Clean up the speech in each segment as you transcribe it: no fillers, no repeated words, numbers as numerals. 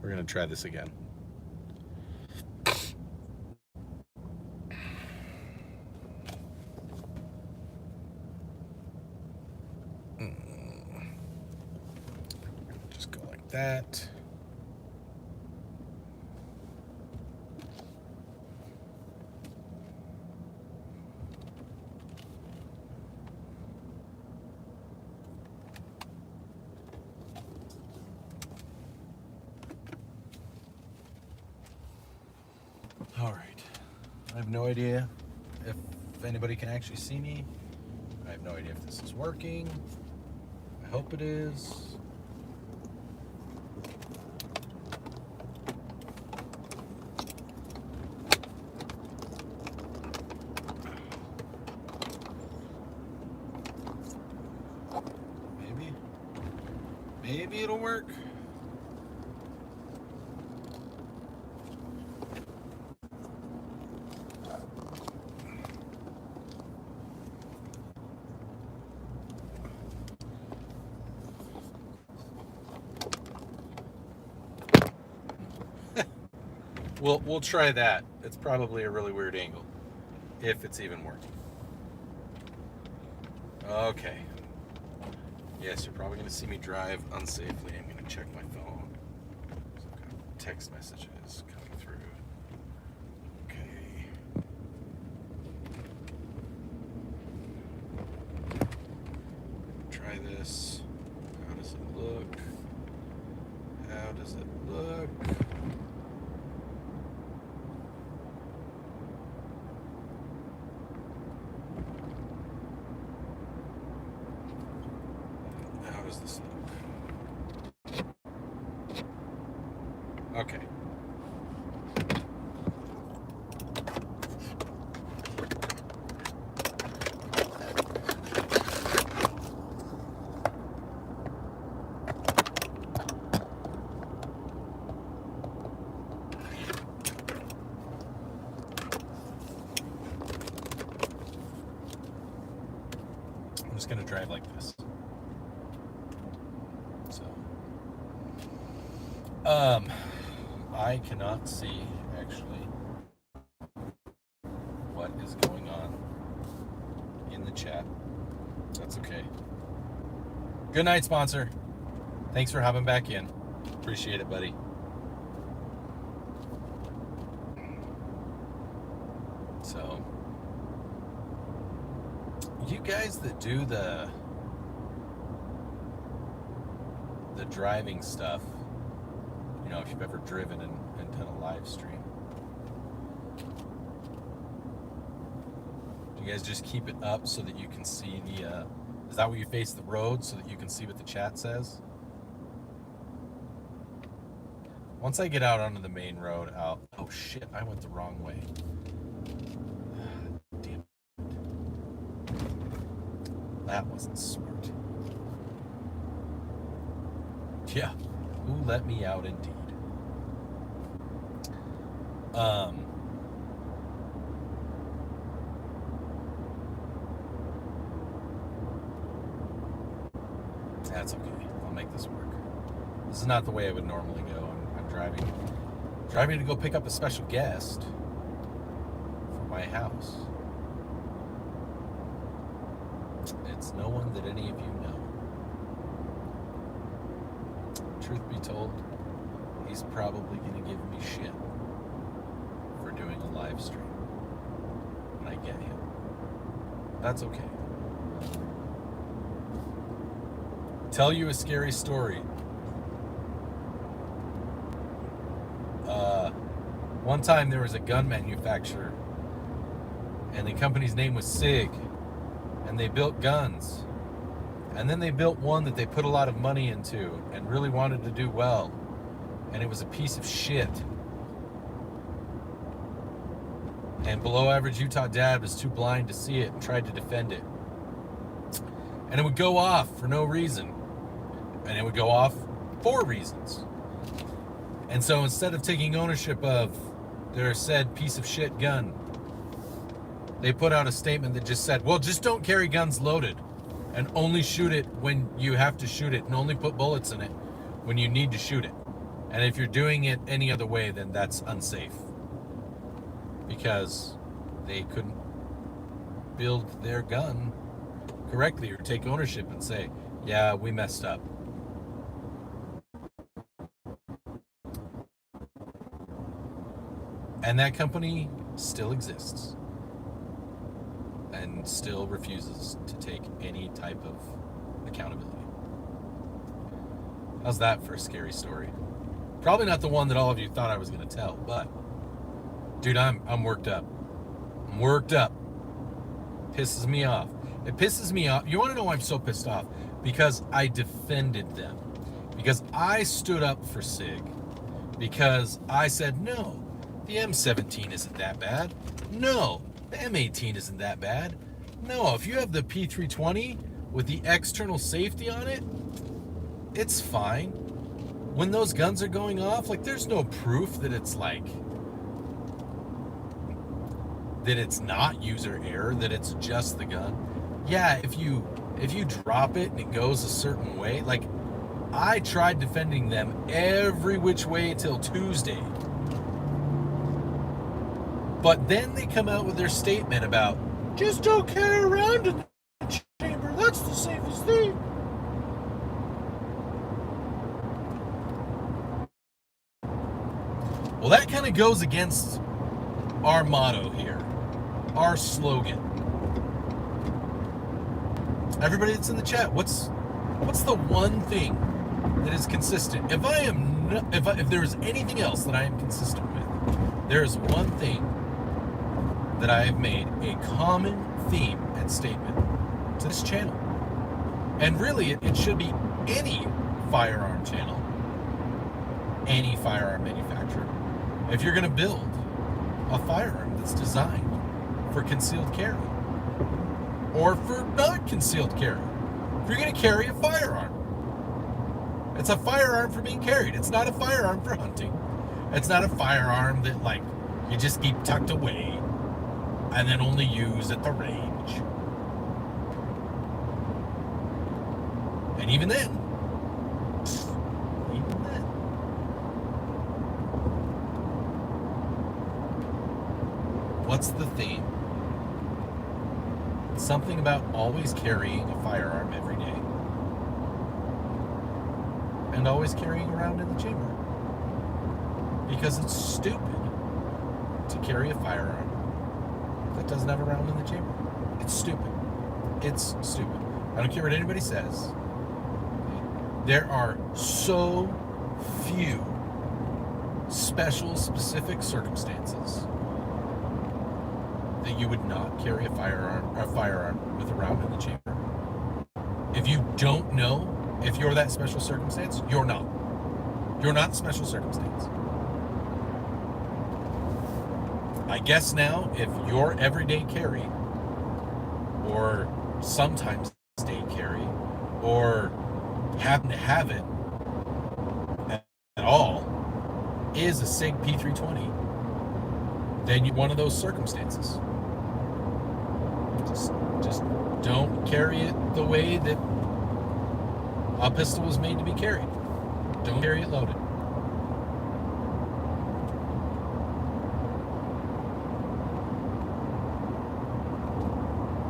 We're going to try this again. Just go like that. All right. I have no idea if anybody can actually see me. I have no idea if this is working. I hope it is. Maybe it'll work. We'll try that. It's probably a really weird angle, if it's even working. Okay. Yes, you're probably going to see me drive unsafely. I'm going to check my phone. Some kind of text messages coming through. Okay. Try this. How does it look? How does it look? How does this look? Okay. I'm just going to drive like this. So, I cannot see actually what is going on in the chat. That's okay. Good night, sponsor. Thanks for hopping back in. Appreciate it, buddy. So, you guys that do the driving stuff, you know, if you've ever driven and done a live stream, do you guys just keep it up so that you can see the, is that where you face the road so that you can see what the chat says? Once I get out onto the main road, oh shit, I went the wrong way. Damn it. That wasn't smart. Yeah, who let me out indeed. That's okay. I'll make this work. This is not the way I would normally go. I'm driving to go pick up a special guest for my house. It's no one that any of you know. Truth be told, he's probably going to give me shit for doing a live stream. And I get him. That's okay. Tell you a scary story. One time there was a gun manufacturer, and the company's name was SIG, and they built guns. And then they built one that they put a lot of money into and really wanted to do well. And it was a piece of shit. And below average Utah dad was too blind to see it and tried to defend it. And it would go off for no reason. And it would go off for reasons. And so instead of taking ownership of their said piece of shit gun, they put out a statement that just said, well, just don't carry guns loaded. And only shoot it when you have to shoot it, and only put bullets in it when you need to shoot it. And if you're doing it any other way, then that's unsafe. Because they couldn't build their gun correctly or take ownership and say, yeah, we messed up. And that company still exists and still refuses to take any type of accountability. How's that for a scary story? Probably not the one that all of you thought I was going to tell, but dude, I'm worked up. I'm worked up. Pisses me off. It pisses me off. You want to know why I'm so pissed off? Because I defended them. Because I stood up for SIG. Because I said, no, the M17 isn't that bad. No, the M18 isn't that bad. No, if you have the P320 with the external safety on it, it's fine. When those guns are going off, like, there's no proof that it's like, that it's not user error, that it's just the gun. Yeah, if you drop it and it goes a certain way, like, I tried defending them every which way till Tuesday. But then they come out with their statement about, just don't carry around in the chamber, that's the safest thing. Well, that kind of goes against our motto here, our slogan. Everybody that's in the chat, what's the one thing that is consistent? If there is anything else that I am consistent with, there is one thing that I have made a common theme and statement to this channel. And really, it should be any firearm channel, any firearm manufacturer. If you're going to build a firearm that's designed for concealed carry, or for not concealed carry, if you're going to carry a firearm, it's a firearm for being carried. It's not a firearm for hunting. It's not a firearm that, like, you just keep tucked away and then only use at the range. And even then, what's the theme? Something about always carrying a firearm every day. And always carrying around in the chamber. Because it's stupid to carry a firearm that doesn't have a round in the chamber. It's stupid. It's stupid. I don't care what anybody says. There are so few special, specific circumstances that you would not carry a firearm with a round in the chamber. If you don't know if you're that special circumstance, you're not. You're not special circumstance. I guess now, if your everyday carry, or sometimes day carry, or happen to have it at all, is a SIG P320, then you're one of those circumstances. Just don't carry it the way that a pistol was made to be carried. Don't carry it loaded.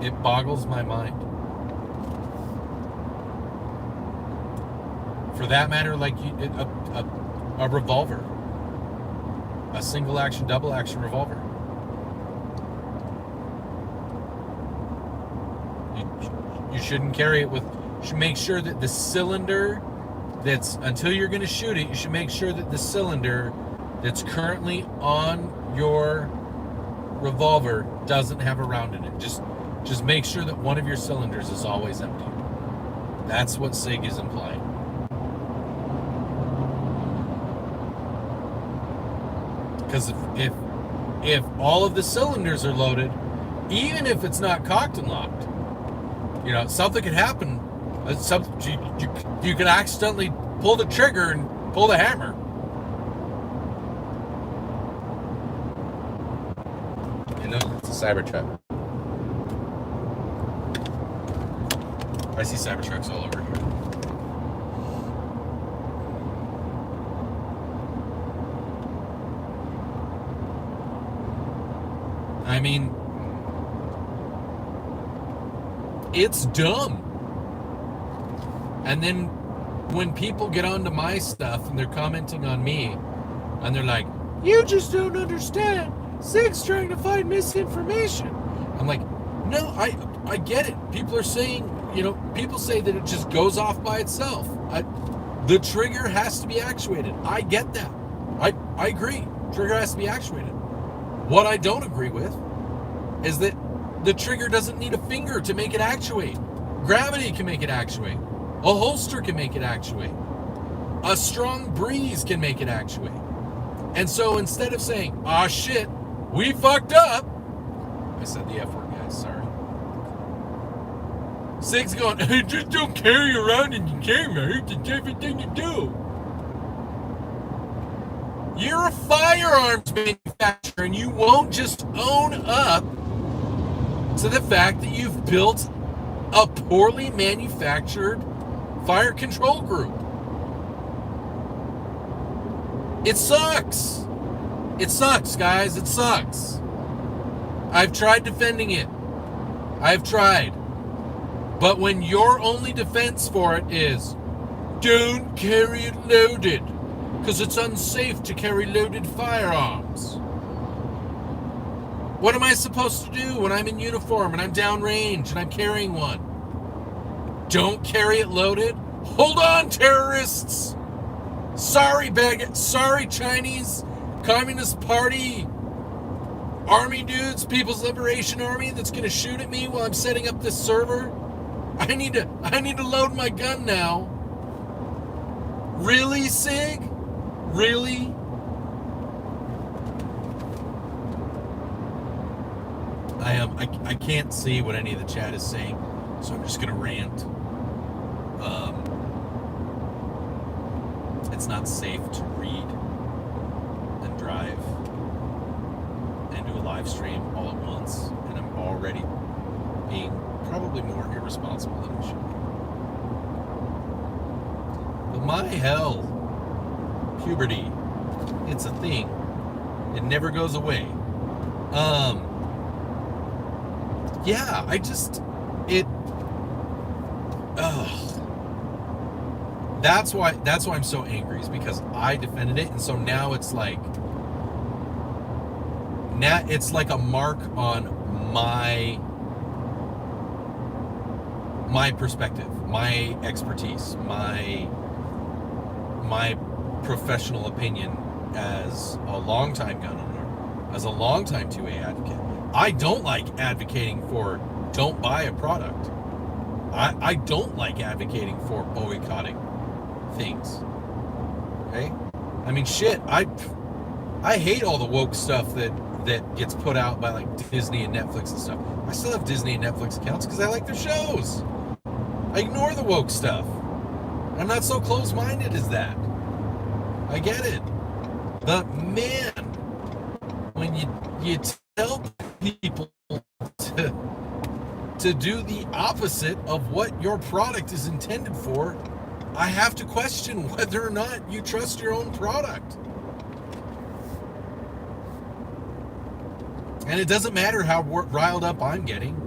It boggles my mind. For that matter, like a revolver, a single action, double action revolver. You shouldn't carry it with. You should make sure that the cylinder that's, until you're going to shoot it, you should make sure that the cylinder that's currently on your revolver doesn't have a round in it. Just make sure that one of your cylinders is always empty. That's what SIG is implying. Because if all of the cylinders are loaded, even if it's not cocked and locked, something could happen. You could accidentally pull the trigger and pull the hammer. It's a Cybertruck. I see Cybertrucks all over here. I mean, it's dumb. And then when people get onto my stuff and they're commenting on me, and they're like, you just don't understand. SIG's trying to find misinformation. I'm like, no, I get it. People are saying, people say that it just goes off by itself. The trigger has to be actuated. I get that. I agree. Trigger has to be actuated. What I don't agree with is that the trigger doesn't need a finger to make it actuate. Gravity can make it actuate. A holster can make it actuate. A strong breeze can make it actuate. And so instead of saying, ah, shit, we fucked up. I said the F word, guys, sorry. SIG's going, just don't carry around in your camera. It's a different thing to do. You're a firearms manufacturer and you won't just own up to the fact that you've built a poorly manufactured fire control group. It sucks. It sucks, guys. It sucks. I've tried defending it. I've tried. But when your only defense for it is, don't carry it loaded, because it's unsafe to carry loaded firearms. What am I supposed to do when I'm in uniform and I'm downrange and I'm carrying one? Don't carry it loaded? Hold on, terrorists! Sorry, Chinese Communist Party army dudes, People's Liberation Army that's gonna shoot at me while I'm setting up this server. I need to load my gun now. Really, SIG? Really? I can't see what any of the chat is saying, so I'm just gonna rant. It's not safe to read and drive and do a live stream all at once, and I'm already being probably more irresponsible than I should be. But my hell, puberty, it's a thing. It never goes away. Yeah, that's why I'm so angry, is because I defended it, and so now it's like a mark on my perspective, my expertise, my professional opinion as a longtime gun owner, as a longtime 2A advocate. I don't like advocating for don't buy a product. I don't like advocating for boycotting things. Okay? I mean, shit, I hate all the woke stuff that gets put out by like Disney and Netflix and stuff. I still have Disney and Netflix accounts because I like their shows. I ignore the woke stuff. I'm not so close-minded as that. I get it. But man, when you tell people to do the opposite of what your product is intended for, I have to question whether or not you trust your own product. And it doesn't matter how riled up I'm getting.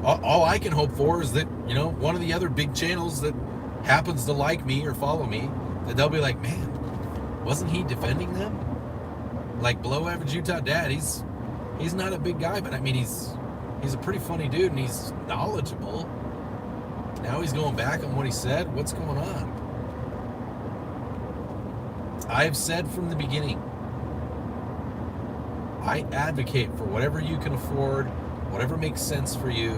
All I can hope for is that, one of the other big channels that happens to like me or follow me, that they'll be like, man, wasn't he defending them? Like Below Average Utah Dad, he's not a big guy, but I mean, he's a pretty funny dude, and he's knowledgeable. Now he's going back on what he said. What's going on? I've said from the beginning, I advocate for whatever you can afford, whatever makes sense for you,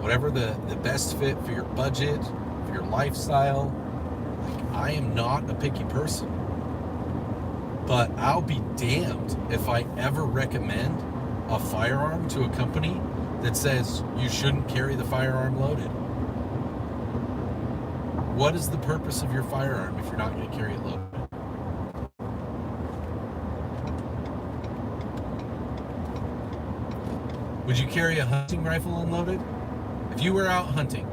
whatever the best fit for your budget, for your lifestyle. Like, I am not a picky person. But I'll be damned if I ever recommend a firearm to a company that says you shouldn't carry the firearm loaded. What is the purpose of your firearm if you're not going to carry it loaded? Would you carry a hunting rifle unloaded? If you were out hunting,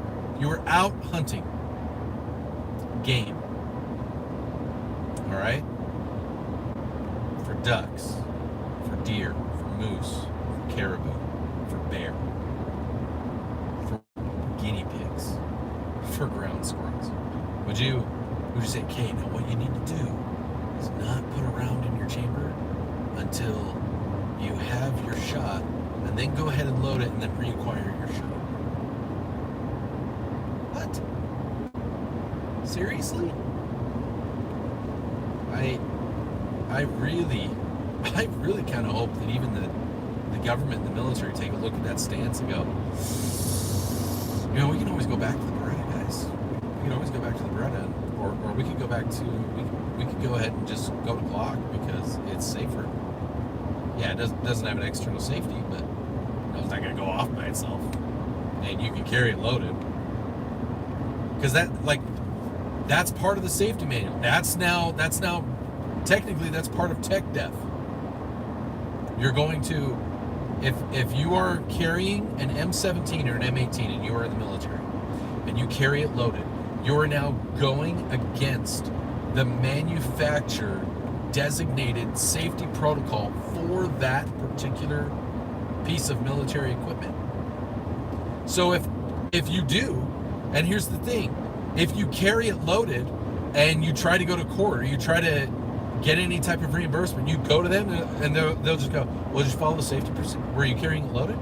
game. All right? For ducks, for deer, for moose, for caribou, for bear, for guinea pigs, for ground squirrels? Would you say, okay, now what you need to do is not put a round in your chamber until you have your shot, and then go ahead and load it and then reacquire your shot? What? Seriously? I really kind of hope that even the government and the military take a look at that stance and go, you know, we can always go back to the Beretta, guys. We can always go back to the Beretta, or we could go back to, we could go ahead and just go to Glock because it's safer. Yeah, it doesn't have an external safety, but it's not going to go off by itself. And you can carry it loaded. Because that's part of the safety manual. That's now, technically that's part of tech def. You're going to, if you are carrying an M17 or an M18 and you are in the military and you carry it loaded, you're now going against the manufacturer designated safety protocol for that particular piece of military equipment. So if you do, and here's the thing, if you carry it loaded and you try to go to court or you try to get any type of reimbursement, you go to them and they'll just go, well, just follow the safety procedure. Were you carrying it loaded?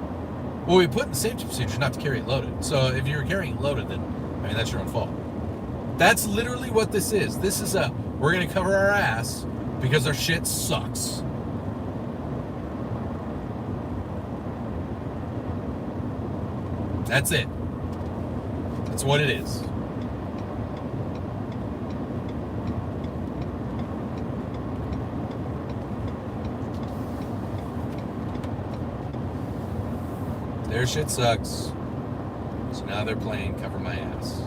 Well, we put in the safety procedure not to carry it loaded. So if you're carrying it loaded, then, I mean, that's your own fault. That's literally what this is. This is we're going to cover our ass because our shit sucks. That's it. That's what it is. Their shit sucks. So now they're playing cover my ass.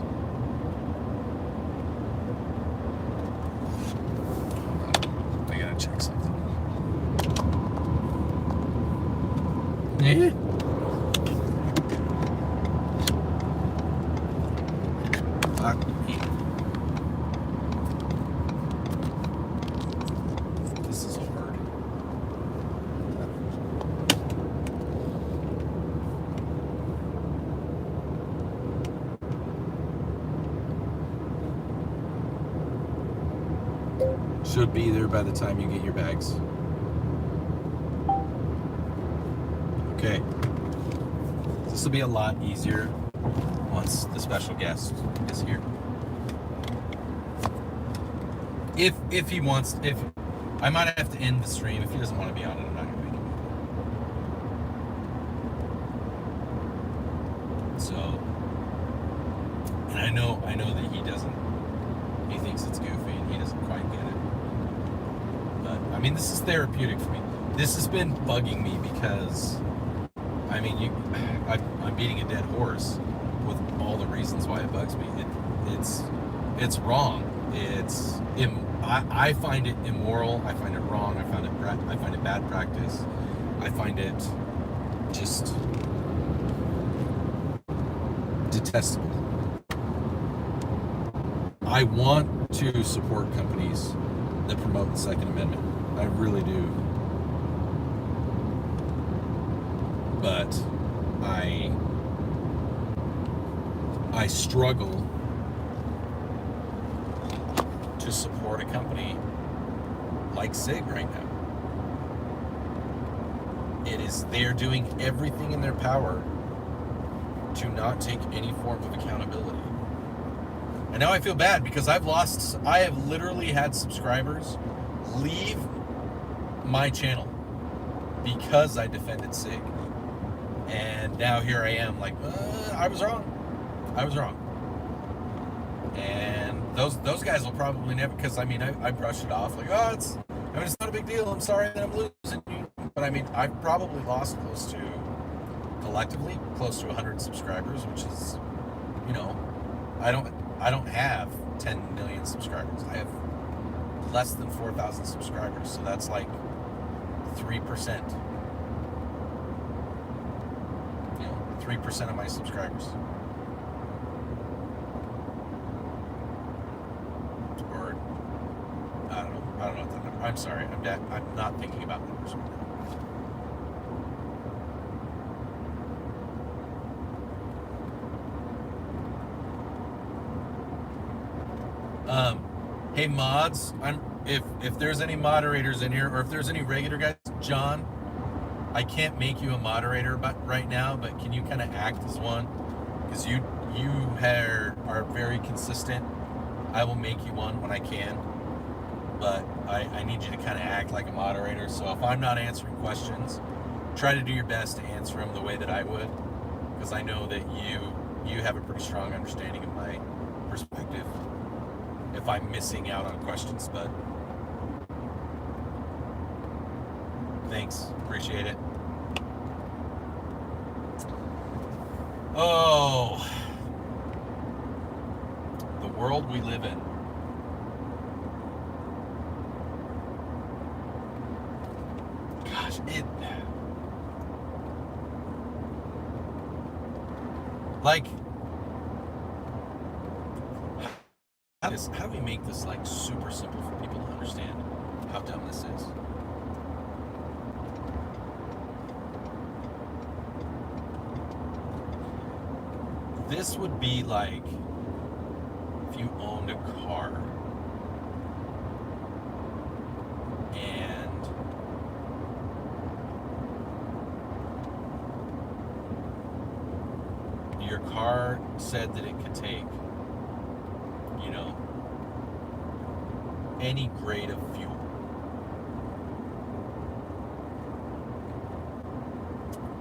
I gotta check something. Yeah. Fuck me. This is hard. Should be there by the time you get your bags. Okay. This will be a lot easier once the special guest is here. If he wants, I might have to end the stream. If he doesn't want to be on it, I'm not gonna make him. So, and I know that he doesn't. He thinks it's goofy and he doesn't quite get it. But I mean, this is therapeutic for me. This has been bugging me because, I mean, I'm beating a dead horse with all the reasons why it bugs me. It's wrong. I find it immoral. I find it wrong. I find it bad practice. I find it just detestable. I want to support companies that promote the Second Amendment. I really do. But I struggle to support a company like SIG right now. They're doing everything in their power to not take any form of accountability. And now I feel bad because I have literally had subscribers leave my channel because I defended SIG. And now here I am like, I was wrong. And those guys will probably never, because I mean, I brushed it off like, it's not a big deal. I'm sorry that I'm losing you. But I mean, I've probably lost collectively close to 100 subscribers, which is, you know, I don't have 10 million subscribers. I have less than 4,000 subscribers. So that's like 3%. 3% of my subscribers. Or I don't know what the number. I'm sorry. I'm not thinking about numbers right now. Hey mods, if there's any moderators in here, or if there's any regular guys, John, I can't make you a moderator right now, but can you kind of act as one? Because you are very consistent. I will make you one when I can, but I need you to kind of act like a moderator. So if I'm not answering questions, try to do your best to answer them the way that I would, because I know that you have a pretty strong understanding of my perspective. If I'm missing out on questions, but thanks, appreciate it. Oh, the world we live in. Gosh, like, how do we make this like super simple for people to understand how dumb this is? This would be like if you owned a car and your car said that it could take, you know, any grade of fuel.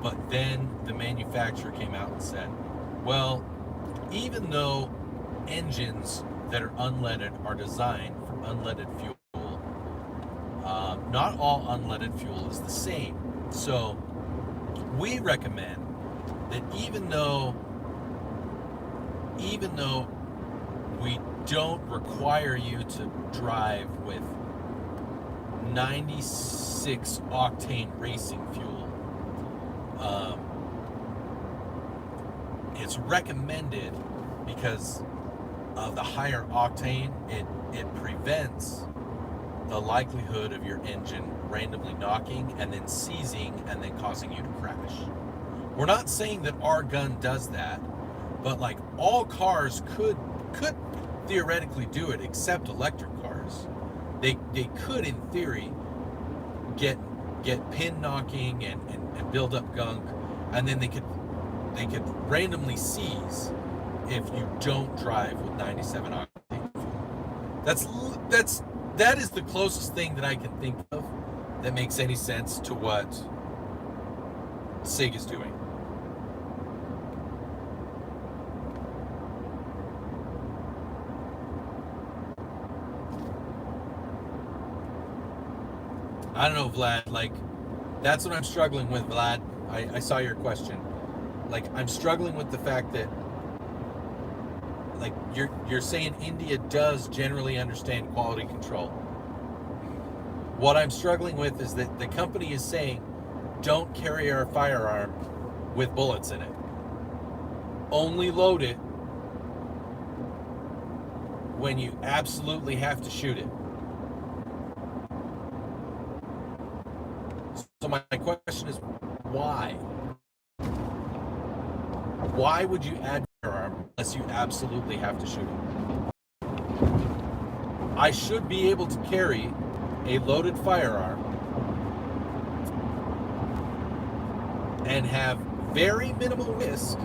But then the manufacturer came out and said, well, even though engines that are unleaded are designed for unleaded fuel, not all unleaded fuel is the same. So we recommend that even though we don't require you to drive with 96 octane racing fuel, it's recommended because of the higher octane. It prevents the likelihood of your engine randomly knocking and then seizing and then causing you to crash. We're not saying that our gun does that, but like all cars could theoretically do it, except electric cars. They could, in theory, get pin knocking and build up gunk, and then they could randomly seize if you don't drive with 97 octane fuel. That is the closest thing that I can think of that makes any sense to what SIG is doing. I don't know, Vlad, like, that's what I'm struggling with, Vlad. I saw your question. Like, I'm struggling with the fact that, like, you're saying India does generally understand quality control. What I'm struggling with is that the company is saying, don't carry our firearm with bullets in it. Only load it when you absolutely have to shoot it. So my question is, why? Why would you add firearm unless you absolutely have to shoot it? I should be able to carry a loaded firearm and have very minimal risk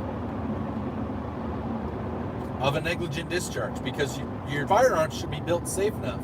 of a negligent discharge, because your firearm should be built safe enough